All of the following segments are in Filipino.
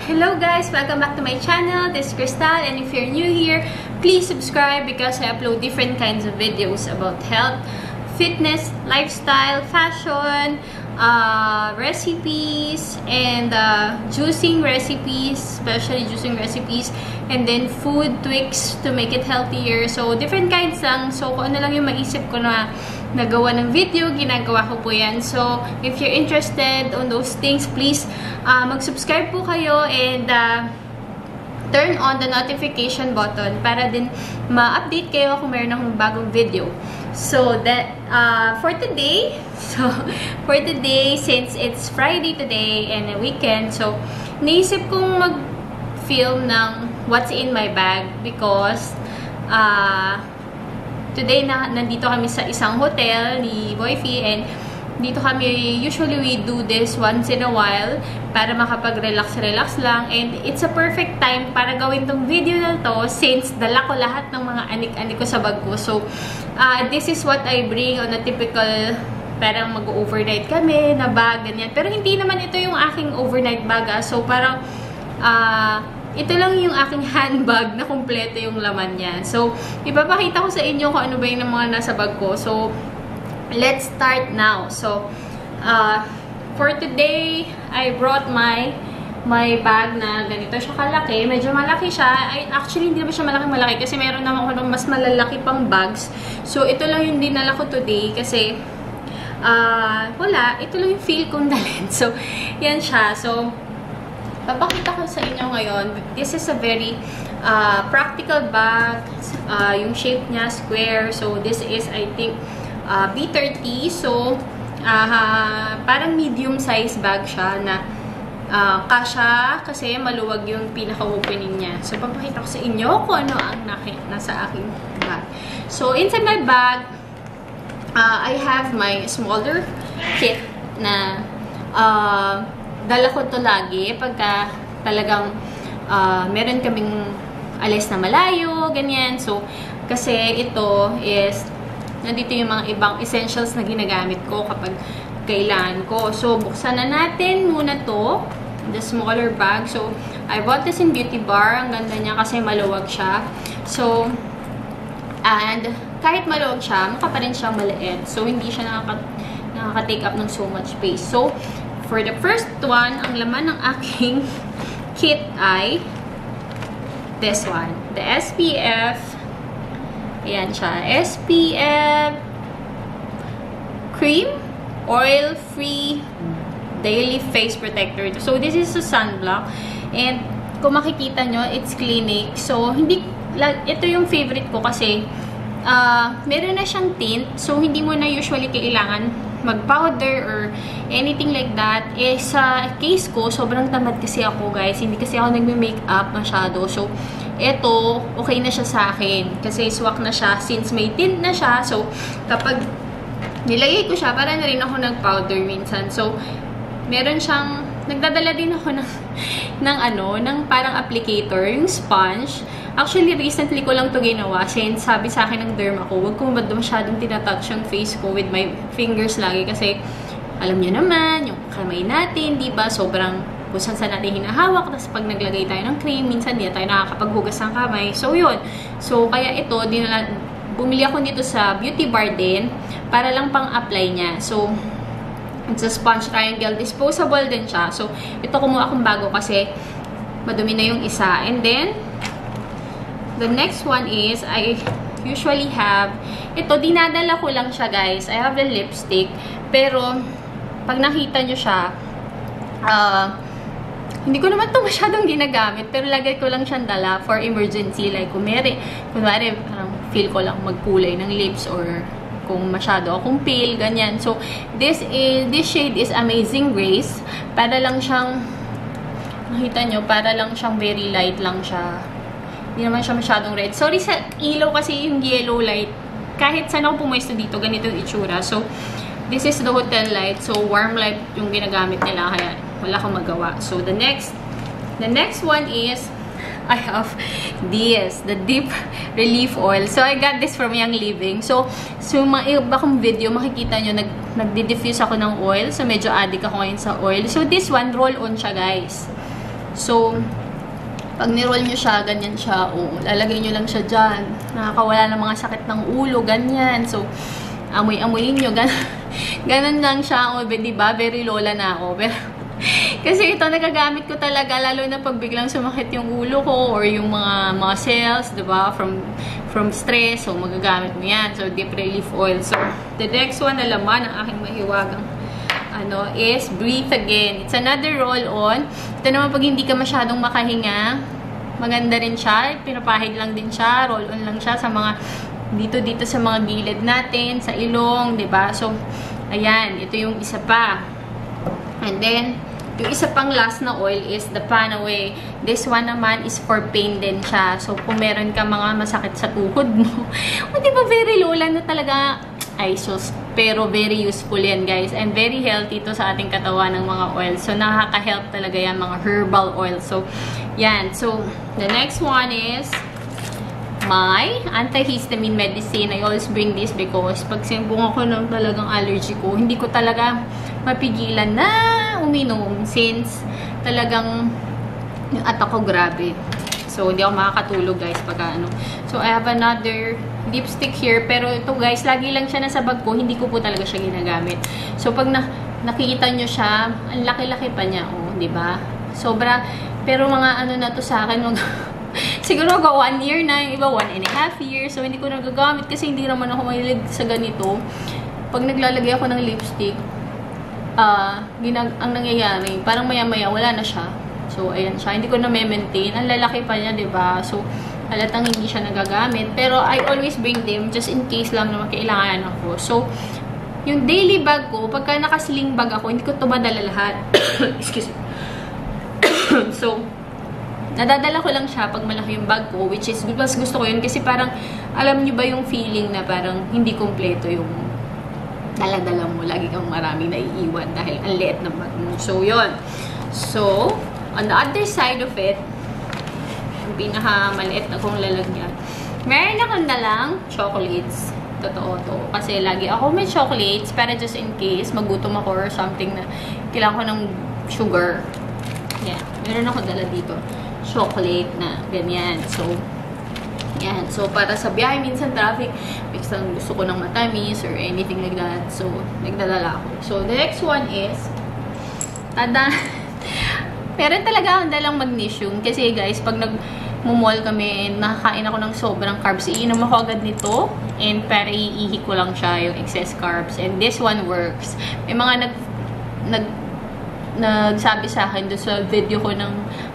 Hello guys! Welcome back to my channel. This is Crystal, and if you're new here, please subscribe because I upload different kinds of videos about health, fitness, lifestyle, fashion, recipes, and juicing recipes, especially juicing recipes, and then food tweaks to make it healthier. So, different kinds lang. So, kung ano lang yung maisip ko na nagawa ng video, ginagawa ko po yan. So, if you're interested on those things, please mag-subscribe po kayo and turn on the notification button para din ma-update kayo kung meron akong bagong video. So, for today, since it's Friday today and a weekend, so, naisip kong mag-film ng what's in my bag because, today, nandito kami sa isang hotel ni Boyfie and dito kami, usually we do this once in a while para makapag-relax lang and it's a perfect time para gawin tong video na to since dala ko lahat ng mga anik-anik ko sa bag ko. So, this is what I bring on a typical parang mag-overnight kami na bag, ganyan. Pero hindi naman ito yung aking overnight bag. So, parang ito lang yung aking handbag na kumpleto yung laman niya. So, ipapakita ko sa inyo kung ano ba yung mga nasa bag ko. So, let's start now. So, for today, I brought my bag na ganito siya kalaki. Medyo malaki siya. Actually, hindi naman siya malaki kasi meron naman ako ng mas malalaki pang bags. So, ito lang yung dinala ko today kasi wala. Ito lang yung feel kong dalhin. So, yan siya. So, papakita ko sa inyo ngayon. This is a very practical bag. Yung shape niya, square. So, this is, I think, B30. So, parang medium size bag siya na kasha kasi maluwag yung pinaka-opening niya. So, papakita ko sa inyo kung ano ang nasa aking bag. So, inside my bag, I have my smaller kit na dala ko to lagi pagka talagang meron kaming alis na malayo, ganyan. So, kasi ito is nandito yung mga ibang essentials na ginagamit ko kapag kailangan ko. So, buksan na natin muna to, the smaller bag. So, I bought this in Beauty Bar. Ang ganda niya kasi maluwag siya. So, and kahit maluwag siya, mukha pa rin siyang maliit. So, hindi siya nakaka-take up ng so much space. So, for the first one, ang laman ng aking kit ay this one. The SPF. Ayan siya. SPF Cream Oil-Free Daily Face Protector. So, this is a sunblock. And, kung makikita nyo, it's Clinique. So, ito yung favorite ko kasi meron na siyang tint. So, hindi mo na usually kailangan mag-powder or anything like that. Eh, sa case ko, sobrang tamad kasi ako, guys. Hindi kasi ako nagme-makeup masyado. So, eto, okay na siya sa akin. Kasi swak na siya since may tint na siya. So, kapag nilagay ko siya, para na rin ako nag-powder minsan. So, meron siyang, nagdadala din ako ng parang applicator, yung sponge. Actually, recently ko lang to ginawa since sabi sa akin ng derma ko, huwag ko masyadong tinatouch yung face ko with my fingers lagi kasi alam niyo naman, yung kamay natin, diba? Sobrang kung saan natin hinahawak. Tapos pag naglagay tayo ng cream, minsan di tayo nakakapaghugas ng kamay. So, yun. So, kaya ito, bumili ako dito sa Beauty Bar din para lang pang-apply niya. So, it's a sponge triangle. Disposable din siya. So, ito kumuha akong bago kasi madumi na yung isa. And then, the next one is, I usually have, ito, dinadala ko lang siya, guys. I have the lipstick. Pero, pag nakita nyo siya, hindi ko naman ito masyadong ginagamit, pero lagay ko lang siyang dala for emergency. Like, kunwari, parang feel ko lang magkulay ng lips or kung masyado akong pale, ganyan. So, this shade is Amazing Grace. Para lang siyang, nakita nyo, para lang siyang very light lang siya. Hindi naman siya masyadong red. Sorry sa ilaw kasi yung yellow light. Kahit saan ako pumwesto dito, ganito yung itsura. So, this is the hotel light. So, warm light yung ginagamit nila. Kaya, wala akong magawa. So, the next one is, I have this, the Deep Relief Oil. So, I got this from Young Living. So mga iba kong video, makikita nyo, nagdi-diffuse ako ng oil. So, medyo addict ako ngayon sa oil. So, this one, roll-on siya, guys. So, pag niroll nyo siya, ganyan siya. O, lalagay nyo lang siya dyan. Nakakawala ng mga sakit ng ulo, ganyan. So, amoy-amoyin nyo. Ganon lang siya. O, diba? Very lola na ako. Pero, kasi ito, nagagamit ko talaga. Lalo na pag biglang sumakit yung ulo ko or yung mga muscles, diba? From stress. So, magagamit mo yan. So, deep relief oil. So, the next one na laman ng aking mahiwagang is Breathe Again. It's another roll-on. Ito naman pag hindi ka masyadong makahinga, maganda rin siya. Pinapahid lang din siya. Roll-on lang siya sa mga dito sa mga gilid natin, sa ilong, diba? So, ayan. Ito yung isa pa. And then, yung isa pang last na oil is the Panaway. This one naman is for pain din siya. So, kung meron ka mga masakit sa tuhod mo, o diba very lola na talaga, ay sus, pero very useful yan guys, and very healthy to sa ating katawan ng mga oil. So nakaka-help talaga yan, mga herbal oil. So yan, so the next one is my antihistamine medicine. I always bring this because pag sinubukan ko ng talagang allergy ko, hindi ko talaga mapigilan na uminom since talagang yung attack ko grabe. So, hindi ako makakatulog guys pag ano. So, I have another lipstick here. Pero ito guys, lagi lang siya nasa bag ko. Hindi ko po talaga siya ginagamit. So, pag nakikita nyo siya, ang laki-laki pa niya. Oh, diba? Sobra. Pero mga ano na to sa akin, siguro ako 1 year na. Yung iba 1.5 years. So, hindi ko nagagamit kasi hindi naman ako mahilig sa ganito. Pag naglalagay ako ng lipstick, ang nangyayari, parang maya-maya, wala na siya. So, ayan siya. Hindi ko na maintain. Ang lalaki pa niya, diba? So, halatang hindi siya nagagamit. Pero, I always bring them just in case lang na makailangan ako. So, yung daily bag ko, pagka nakasling bag ako, hindi ko ito madala lahat. Excuse me. So, nadadala ko lang siya pag malaki yung bag ko, which is, mas gusto ko yun. Kasi parang, alam niyo ba yung feeling na parang hindi kompleto yung dala-dala mo. Lagi kang maraming naiiwan dahil ang liit ng bag mo. So, yun. So, on the other side of it, yung pinaka-maliit na kong lalagyan, meron akong dalang chocolates. Totoo to. Kasi lagi ako may chocolates, para just in case magutom ako or something na kailangan ko ng sugar. Yeah. Meron ako dala dito. Chocolate na ganyan. So, yan. So, para sa biyahe, minsan traffic, minsan gusto ko ng matamis or anything like that. So, nagdadala ako. So, the next one is, meron talaga akong dalang magnesium. Kasi guys, pag nag-mall kami, nakakain ako ng sobrang carbs, iinom ako agad nito. And para iihi ko lang siya, yung excess carbs. And this one works. May mga nagsabi sa akin doon sa video ko ng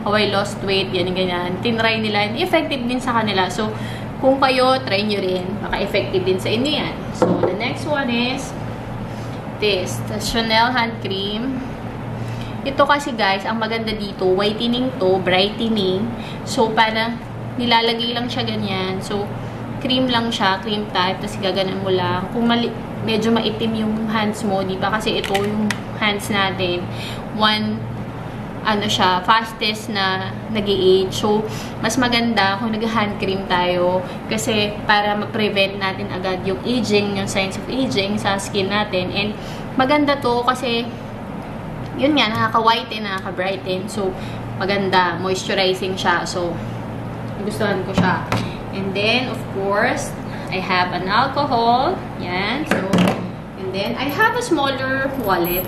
how I lost weight, yan, ganyan. Tinry nila. And effective din sa kanila. So, kung kayo, try nyo rin. Maka-effective din sa inyo yan. So, the next one is this. The Chanel hand cream. Ito kasi guys, ang maganda dito, whitening to, brightening. So, para nilalagay lang siya ganyan. So, cream lang siya, cream type, tapos gaganan mo lang. Kung medyo maitim yung hands mo, di ba? Kasi ito yung hands natin. Siya, fastest na nag-age. So, mas maganda kung nag-hand cream tayo. Kasi, para ma-prevent natin agad yung aging, yung signs of aging sa skin natin. And, maganda to kasi yun nga, nakaka-whiten, nakaka-brighten. So, maganda. Moisturizing siya. So, gustuhan ko siya. And then, of course, I have an alcohol. Yan. So, and then, I have a smaller wallet.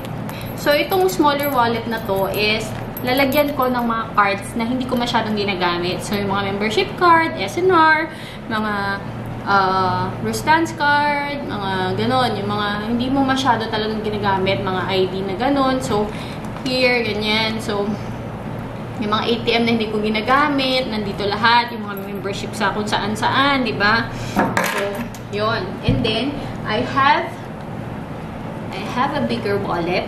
So, itong smaller wallet na to is, lalagyan ko ng mga cards na hindi ko masyadong ginagamit. So, yung mga membership card, SNR, mga Rustans card, mga ganon, yung mga hindi mo masyado talagang ginagamit, mga ID na ganon. So, here, ganyan. So, yung mga ATM na hindi ko ginagamit, nandito lahat, yung mga membership sa kung saan-saan, di ba? So, yun. And then, I have a bigger wallet.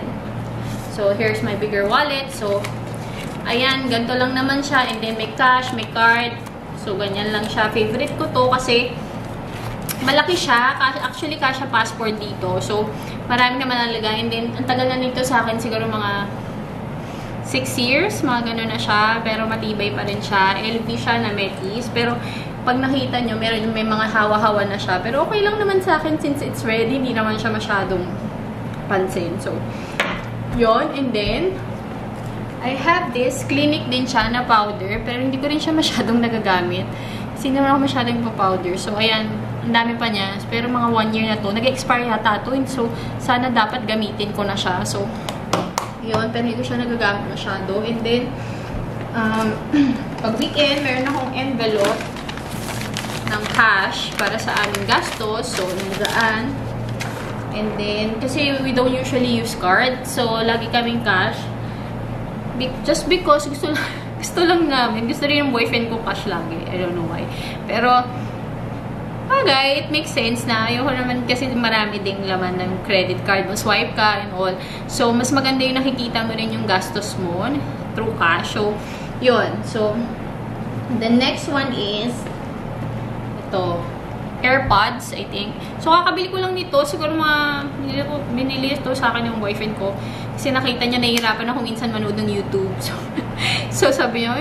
So, here's my bigger wallet. So, ayan, ganito lang naman siya. And then, may cash, may card. So, ganyan lang siya. Favorite ko to kasi malaki siya. Actually, kasha passport dito. So, marami naman nalagay. And then, ang tagal na nito sa akin, siguro mga 6 years. Mga gano'n na siya. Pero matibay pa rin siya. LV siya na metis. Pero, pag nakita nyo, may mga hawa-hawa na siya. Pero, okay lang naman sa akin since it's ready. Hindi naman siya masyadong pansin. So, yun. And then, I have this, Clinique din siya na powder, pero hindi ko rin siya masyadong nagagamit. Kasi hindi naman ako masyadong powder. So, ayan, ang dami pa niya. Pero mga 1 year na to. Nag-expire yata to. So, sana dapat gamitin ko na siya. So, yun. Pero hindi ko siya nagagamit masyado. And then, pag weekend, meron akong envelope ng cash para sa aming gastos. So, nagaan. And then, kasi we don't usually use card. So, lagi kaming cash. Just because gusto lang namin. Gusto rin yung boyfriend ko cash lagi. I don't know why. Pero, bagay, it makes sense na ayoko naman kasi marami ding laman ng credit card mo. Swipe ka and all. So, mas maganda yung nakikita mo rin yung gastos mo through cash. So, yun. So, the next one is ito. AirPods, I think. So, kakabili ko lang nito. Siguro binili ito sa akin yung boyfriend ko. Kasi nakita niya, nahihirapan ako minsan manood ng YouTube. So sabi niya,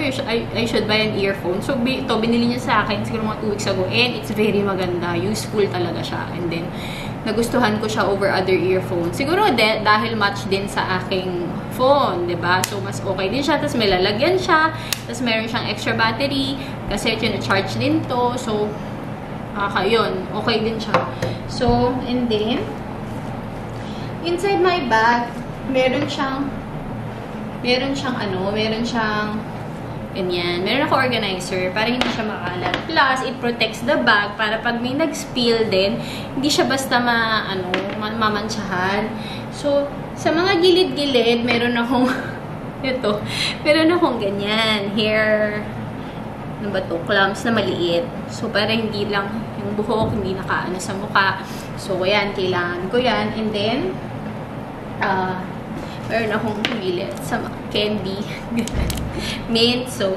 I should buy an earphone. So, ito, binili niya sa akin siguro mga 2 weeks ago. And it's very maganda. Useful talaga siya. And then, nagustuhan ko siya over other earphones. Siguro dahil match din sa aking phone, diba? So, mas okay din siya. Tapos may lalagyan siya. Tapos meron siyang extra battery. Kasi ito na-charge din to. So, yun. Okay din siya. So, and then, inside my bag, meron siyang ganyan. Meron ako organizer para hindi siya makalat. Plus, it protects the bag para pag may nag-spill din, hindi siya basta mamantsahan. So, sa mga gilid-gilid, meron akong meron akong ganyan. Hair, ano ba to? Clumps na maliit. So, para hindi lang yung buhok, hindi nakaano sa mukha. So, ayan, kailangan ko yan. And then, meron akong pili sa candy. Mint. So,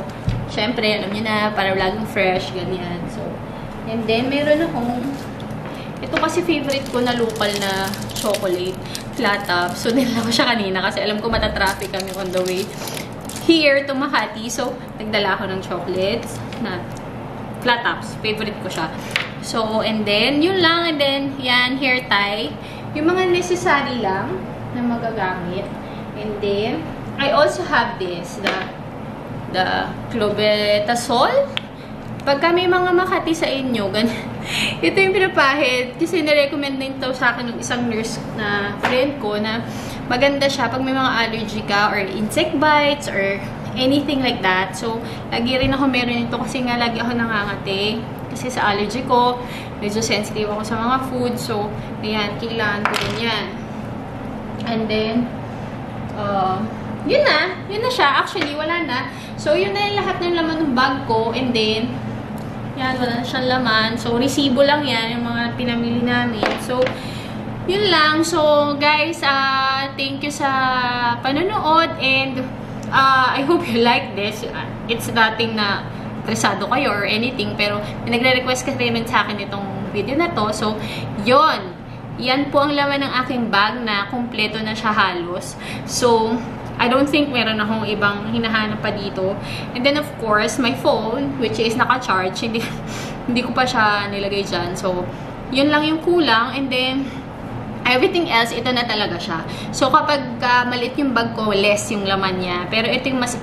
syempre, alam niyo na, para laging fresh, ganyan. So, and then, meron akong, ito kasi favorite ko na local na chocolate, flat top. So, nila ko siya kanina kasi alam ko matatraffic kami on the way here to Makati. So, nagdala ako ng chocolates na flat tops. Favorite ko siya. So, and then, yun lang. And then, yan, hair tie. Yung mga necessary lang na magagamit. And then, I also have this, the clobetasol. Pagka may mga Makati sa inyo, ito yung pinapahid. Kasi na-recommend din ito sa akin ng isang nurse na friend ko na maganda siya pag may mga allergy ka or insect bites or anything like that. So, lagi rin ako meron ito kasi nga lagi ako nangangati. Kasi sa allergy ko, medyo sensitive ako sa mga food. So, ayan, kailangan ko rin yan. And then, yun na siya. Actually, wala na. So, yun na yung lahat ng laman ng bag ko. And then, yan, wala na siyang laman. So, resibo lang yan, yung mga pinamili namin. So, yun lang. So, guys, thank you sa panonood. And, I hope you like this. It's nothing na interesado kayo or anything. Pero, nagre-request kasi rin sa akin itong video na to. So, yun. Yan po ang laman ng aking bag na kumpleto na siya halos. So, I don't think meron akong ibang hinahanap pa dito. And then, of course, my phone, which is naka-charge. Hindi ko pa siya nilagay dyan. So, yun lang yung kulang. And then, everything else, ito na talaga siya. So, kapag malit yung bag ko, less yung laman niya. Pero ito yung mas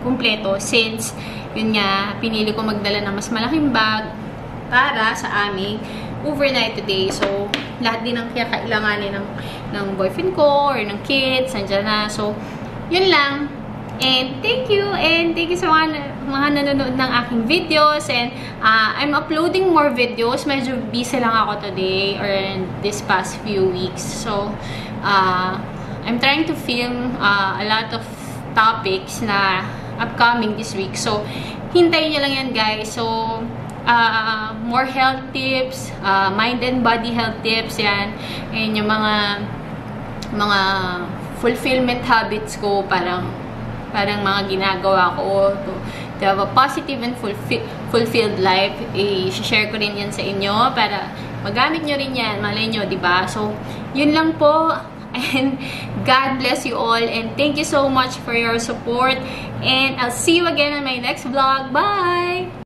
kumpleto since, yun nga, pinili ko magdala ng mas malaking bag para sa aming overnight today. So, lahat din ng kailanganin ng boyfriend ko or ng kids, nandiyan na. So, yun lang. And thank you sa mga nanonood ng aking videos. And I'm uploading more videos. Medyo busy lang ako today or this past few weeks. So, I'm trying to film a lot of topics na upcoming this week. So, hintayin nyo lang yan, guys. So, more health tips, mind and body health tips, yan. And yung mga fulfillment habits ko, parang mga ginagawa ko to have a positive and fulfilled life. I-share ko rin yan sa inyo para magamit nyo rin yan. Malay nyo, diba? So, yun lang po. And God bless you all. And thank you so much for your support. And I'll see you again on my next vlog. Bye!